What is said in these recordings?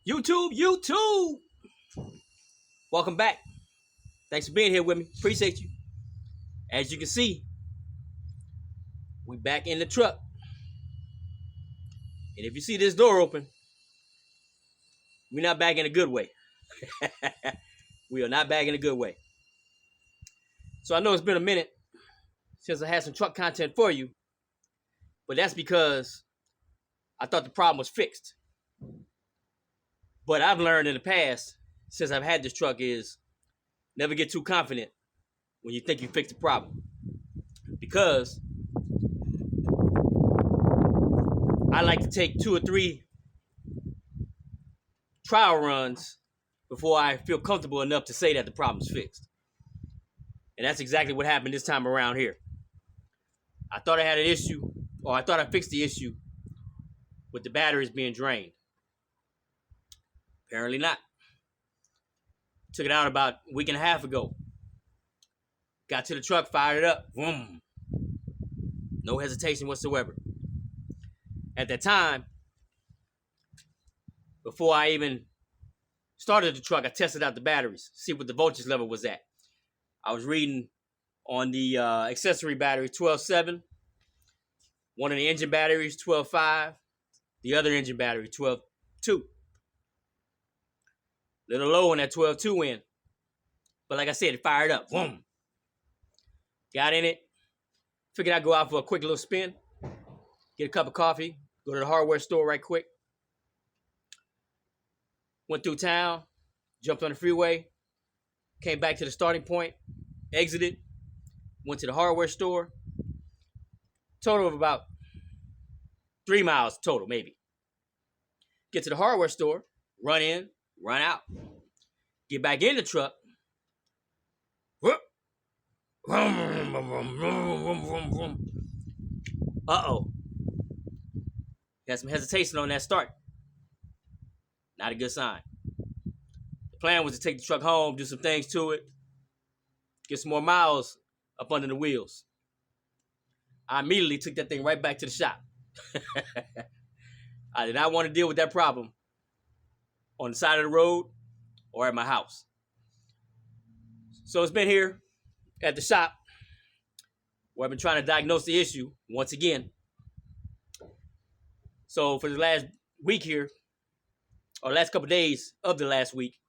YouTube. Welcome back. Thanks for being here with me. Appreciate you. As you can see, we back in the truck. And if you see this door open, we're not back in a good way. We are not back in a good way. So I know it's been a minute since I had some truck content for you, but that's because I thought the problem was fixed. But I've learned in the past, since I've had this truck, is never get too confident when you think you fixed the problem. Because I like to take 2 or 3 trial runs before I feel comfortable enough to say that the problem's fixed. And that's exactly what happened this time around here. I thought I had an issue, or I thought I fixed the issue with the batteries being drained. Apparently not. Took it out about a week and a half ago. Got to the truck, fired it up. Boom. No hesitation whatsoever. At that time, before I even started the truck, I tested out the batteries, see what the voltage level was at. I was reading on the accessory battery 12.7, one of the engine batteries 12.5, the other engine battery 12.2. Little low on that 12.2 end. But like I said, it fired up. Boom. Got in it. Figured I'd go out for a quick little spin. Get a cup of coffee. Go to the hardware store right quick. Went through town. Jumped on the freeway. Came back to the starting point. Exited. Went to the hardware store. Total of about 3 miles total, maybe. Get to the hardware store. Run in. Run out. Get back in the truck. Uh-oh. Had some hesitation on that start. Not a good sign. The plan was to take the truck home, do some things to it, get some more miles up under the wheels. I immediately took that thing right back to the shop. I did not want to deal with that problem on the side of the road or at my house. So it's been here at the shop where I've been trying to diagnose the issue once again. So for the last week here, or last couple of days of the last week,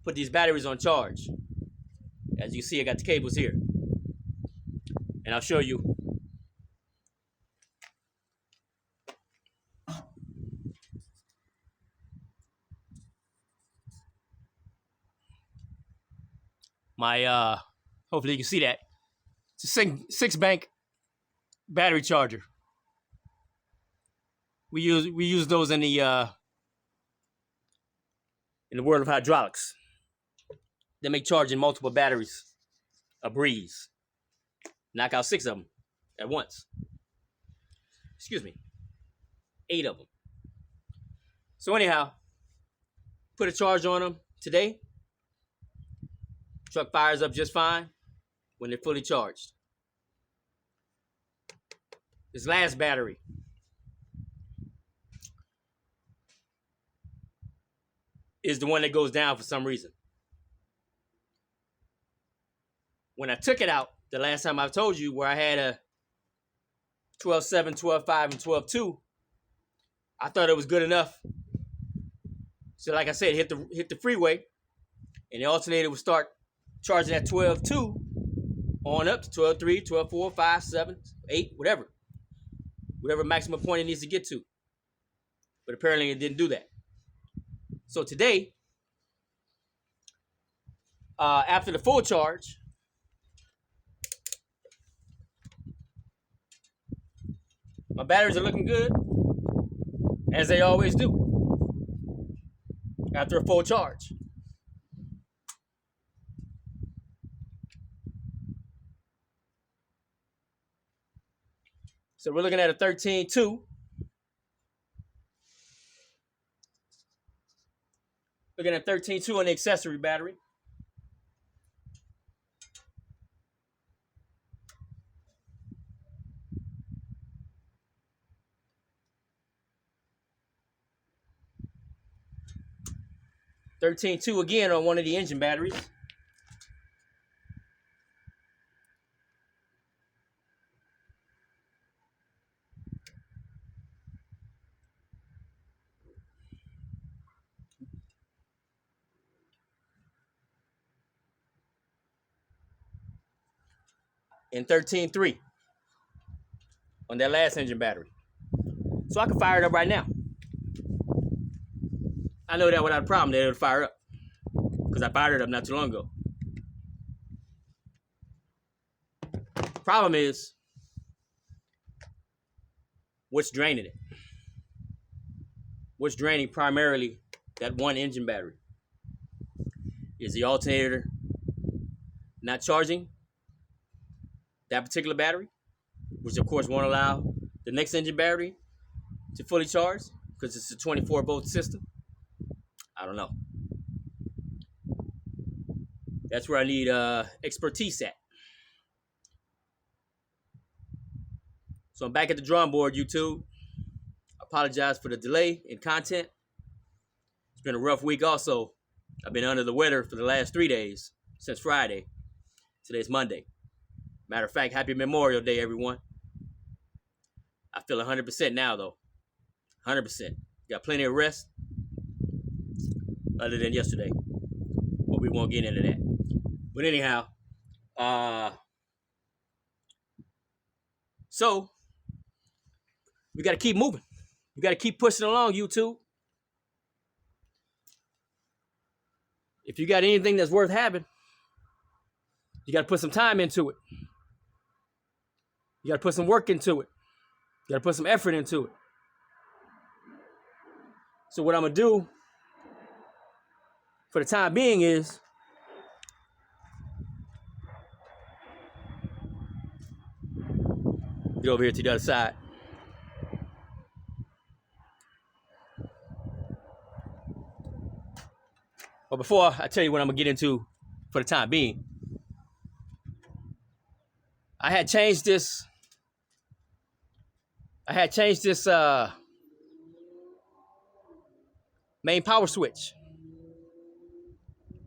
put these batteries on charge. As you can see, I got the cables here. And I'll show you. My, hopefully you can see that. It's a 6-bank battery charger. We use those in the world of hydraulics. They make charging multiple batteries a breeze. Knock out 6 of them at once. Excuse me. 8 of them. So anyhow, put a charge on them today. Truck fires up just fine when they're fully charged. This last battery is the one that goes down for some reason. When I took it out, the last time I told you where I had a 12.7, 12.5, and 12.2, I thought it was good enough. So like I said, hit the freeway, and the alternator would start charging at 12.2 on up to 12.3, 12.4, 5, 7, 8, whatever. Whatever maximum point it needs to get to. But apparently it didn't do that. So today, after the full charge, my batteries are looking good, as they always do, after a full charge. So we're looking at a 13.2. Looking at 13.2 on the accessory battery. 13.2 again on one of the engine batteries. And 13.3 on that last engine battery. So I can fire it up right now. I know that without a problem that it'll fire up, because I fired it up not too long ago. Problem is, what's draining it? What's draining primarily that one engine battery? Is the alternator not charging that particular battery, which of course won't allow the next engine battery to fully charge because it's a 24-volt system? I don't know. That's where I need expertise at. So I'm back at the drawing board, YouTube. I apologize for the delay in content. It's been a rough week also. I've been under the weather for the last 3 days, since Friday. Today's Monday. Matter of fact, happy Memorial Day, everyone. I feel 100% now, though. 100%. Got plenty of rest, other than yesterday. But we won't get into that. But anyhow, so we got to keep moving. We got to keep pushing along, YouTube. If you got anything that's worth having, you got to put some time into it. You got to put some work into it. You got to put some effort into it. So what I'm going to do for the time being is get over here to the other side. But before I tell you what I'm going to get into for the time being, I had changed this main power switch.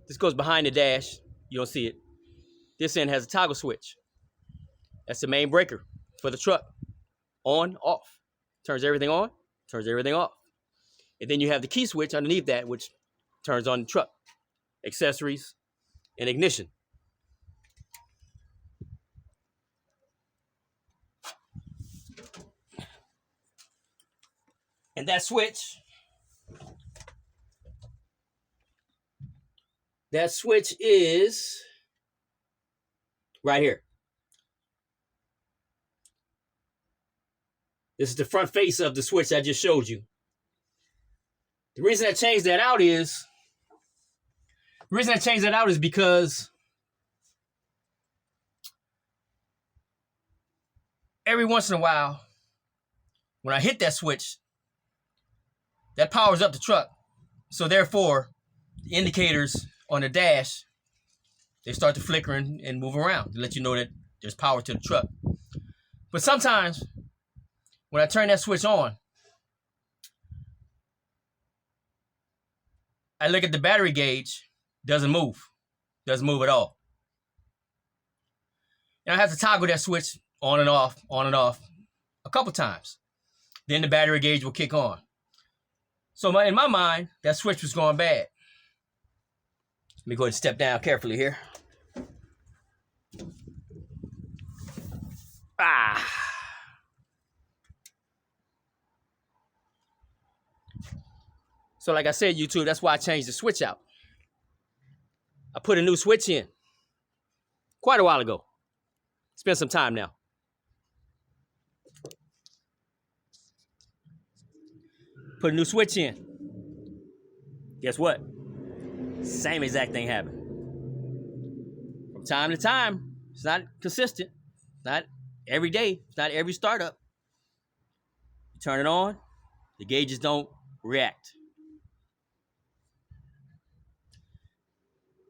This goes behind the dash. You don't see it. This end has a toggle switch. That's the main breaker for the truck. On, off. Turns everything on, turns everything off. And then you have the key switch underneath that, which turns on the truck, accessories, and ignition. And that switch is right here. This is the front face of the switch I just showed you. The reason I changed that out is because every once in a while, when I hit that switch, that powers up the truck. So therefore, the indicators on the dash, they start to flicker and move around to let you know that there's power to the truck. But sometimes, when I turn that switch on, I look at the battery gauge, doesn't move at all. And I have to toggle that switch on and off a couple times. Then the battery gauge will kick on. So in my mind, that switch was going bad. Let me go ahead and step down carefully here. So like I said, YouTube, that's why I changed the switch out. I put a new switch in quite a while ago. It's been some time now. Put a new switch in. Guess what? Same exact thing happened. From time to time, it's not consistent. It's not every day. It's not every startup. You turn it on, the gauges don't react.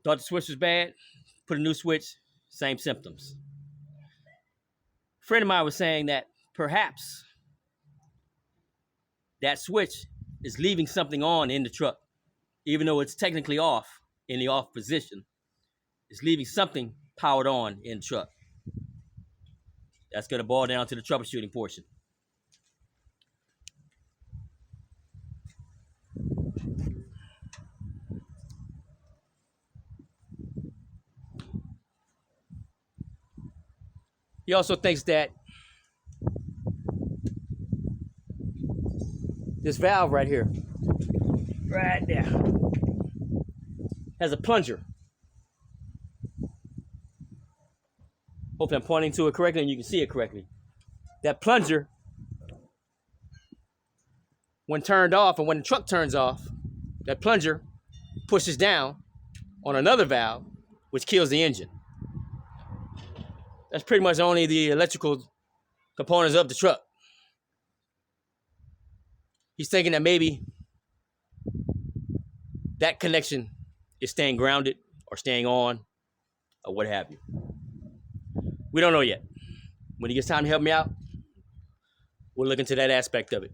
Thought the switch was bad, put a new switch, same symptoms. A friend of mine was saying that perhaps that switch is leaving something on in the truck. even though it's technically off in the off position, it's leaving something powered on in the truck. That's going to boil down to the troubleshooting portion. He also thinks that this valve right here, right there, has a plunger. Hopefully I'm pointing to it correctly and you can see it correctly. That plunger, when turned off and when the truck turns off, that plunger pushes down on another valve, which kills the engine. That's pretty much only the electrical components of the truck. He's thinking that maybe that connection is staying grounded or staying on or what have you. We don't know yet. When he gets time to help me out, we'll look into that aspect of it.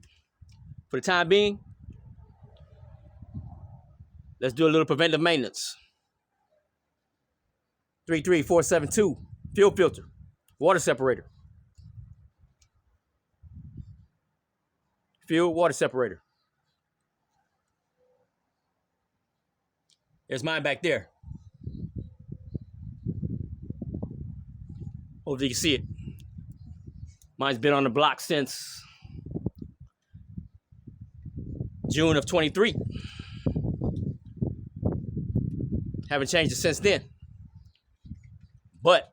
For the time being, let's do a little preventive maintenance. 33472, fuel filter, water separator. Fuel, water separator. There's mine back there. Hopefully you can see it. Mine's been on the block since June of 23. Haven't changed it since then. But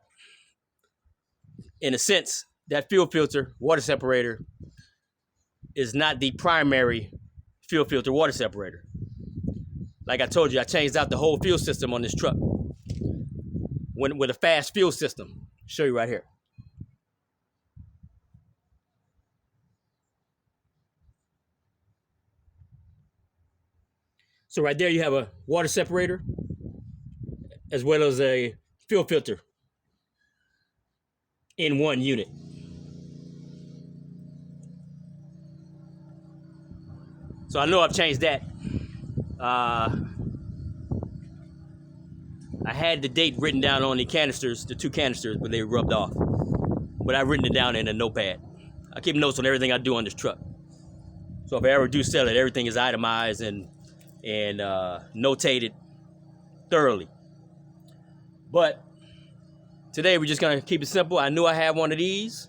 in a sense, that fuel filter, water separator is not the primary fuel filter water separator. Like I told you, I changed out the whole fuel system on this truck with a fast fuel system. Show you right here. So right there you have a water separator as well as a fuel filter in one unit. So I know I've changed that. I had the date written down on the canisters, the 2 canisters, but they rubbed off. But I've written it down in a notepad. I keep notes on everything I do on this truck. So if I ever do sell it, everything is itemized and notated thoroughly. But today we're just gonna keep it simple. I knew I had one of these.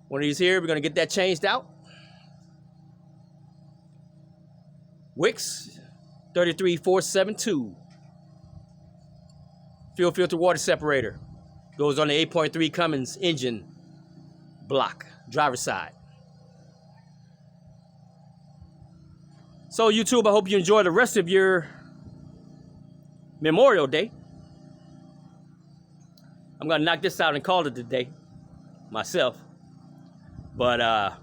One of these here, we're gonna get that changed out. Wix 33472. Fuel filter water separator. Goes on the 8.3 Cummins engine block, driver's side. So YouTube, I hope you enjoy the rest of your Memorial Day. I'm gonna knock this out and call it a day myself. But I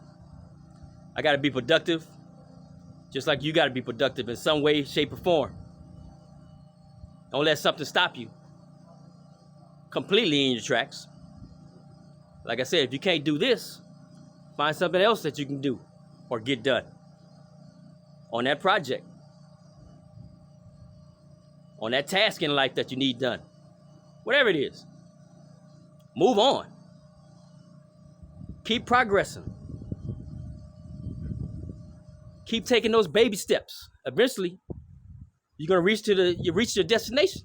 gotta be productive. Just like you gotta be productive in some way, shape, or form. Don't let something stop you completely in your tracks. Like I said, if you can't do this, find something else that you can do or get done on that project, on that task in life that you need done. Whatever it is, move on. Keep progressing. Keep taking those baby steps. Eventually, you're gonna reach your destination.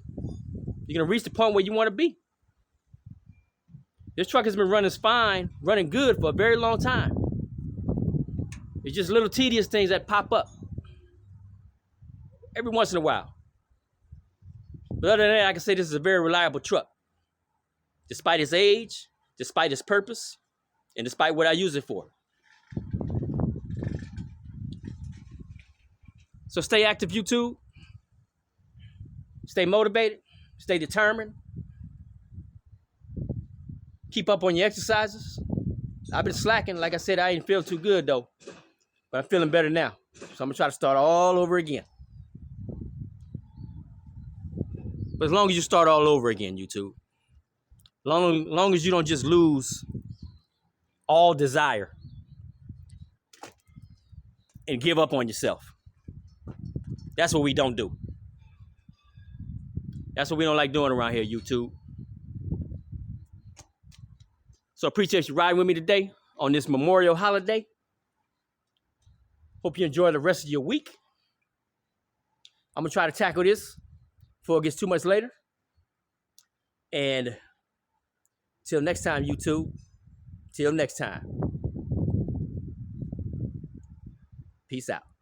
You're gonna reach the point where you want to be. This truck has been running fine, running good for a very long time. It's just little tedious things that pop up every once in a while. But other than that, I can say this is a very reliable truck. Despite its age, despite its purpose, and despite what I use it for. So stay active, YouTube. Stay motivated. Stay determined. Keep up on your exercises. I've been slacking. Like I said, I ain't feel too good though. But I'm feeling better now. So I'm gonna try to start all over again. But as long as you start all over again, YouTube. Long as you don't just lose all desire and give up on yourself. That's what we don't do. That's what we don't like doing around here, YouTube. So appreciate you riding with me today on this Memorial holiday. Hope you enjoy the rest of your week. I'm going to try to tackle this before it gets too much later. And till next time, YouTube. Till next time. Peace out.